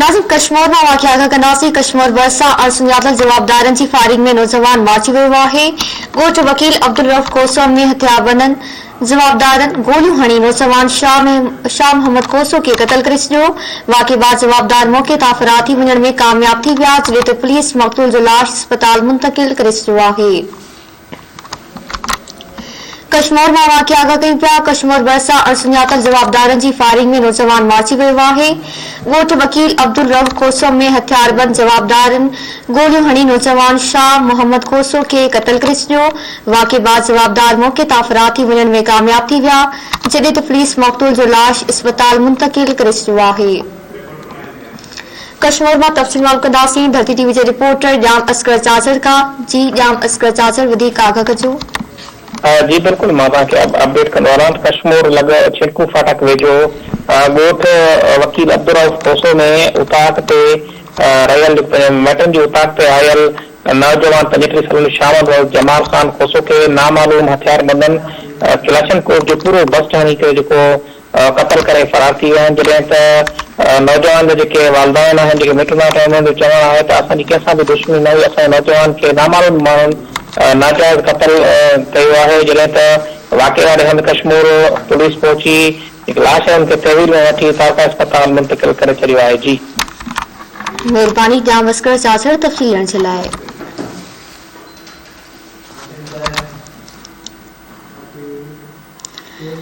नाज़िम कश्मीर में वाक़िआ खां कंदासीं। कश्मीर भरिसां सुञातल जवाबदारनि जी फायरिंग में नौजवान मारिजी वियो आहे। ॻोठ वकील अब्दुल रऊफ़ कोसो में हथियारबंदनि जवाबदारनि गोलियूं हणी नौजवान शाह मोहम्मद कोसो खे क़तल करे छॾियो। वाक़े बाद जवाबदार मौक़े तां फरार थी वञण में कामयाब थी विया, जॾहिं त पुलिस मक़तूल जो लाश अस्पताल मुंतक़िल करे छॾियो आहे। कश्मीर में वाक़िआ आगाह कयूं पिया। कश्मीर भरिसां सुञातल जवाबदारनि जी फायरिंग में नौजवान मारिजी वियो आहे। ॻोठ वकील अब्दुल रऊफ़ कोसो में हथियारबंद जवाबदारनि गोलियूं हणी नौजवान शाह मोहम्मद कोसो खे क़तल करे छॾियो। वाक़े बाद जवाबदार मौक़े तां फरार थी वञण में कामयाब थी विया, जॾहिं त पुलिस मक़तूल जो लाश अस्पताल मुंतक़िल करे छॾियो आहे। कश्मीर में तफ़सील मालूम कंदासीं। धरती टीवी जे रिपोर्टर जाम असगर चाचर का। जी जाम असगर चाचर, वधीक आगाह कजो। जी बिल्कुल, मां तव्हांखे अपडेट कंदो आहियां। कश्मीर लॻ छिड़कू फाटक वेझो ॻोठ वकील अब्दुल रऊफ़ कोसो में उताक ते रहियल मैटनि जी उताक ते आयल नौजवान 35 सालनि शाह जमाल ख़ान कोसो खे नामालूम हथियारबंदनि कलाशन कोट जो पूरो बस हणी करे जेको क़तल करे फरार थी विया आहिनि। जॾहिं त नौजवान जा जेके वालदाइन आहिनि, जेके मिट माइट आहिनि, उन्हनि जो चवणु आहे त असांजी कंहिंसां बि दुश्मनी न हुई, असांजे नौजवान खे नामालूम माण्हुनि नाजायज़ क़तल कयो आहे। जॾहिं त वाक़े वारे हंधि कश्मीर पुलिस पहुची जेके लाश आहे उनखे तहवील में वठी ताज़ा अस्पताल मुंतक़िल करे छॾियो आहे। जी महिरबानी जाम असगर चाचर तफ़सील ॾियण जे लाइ।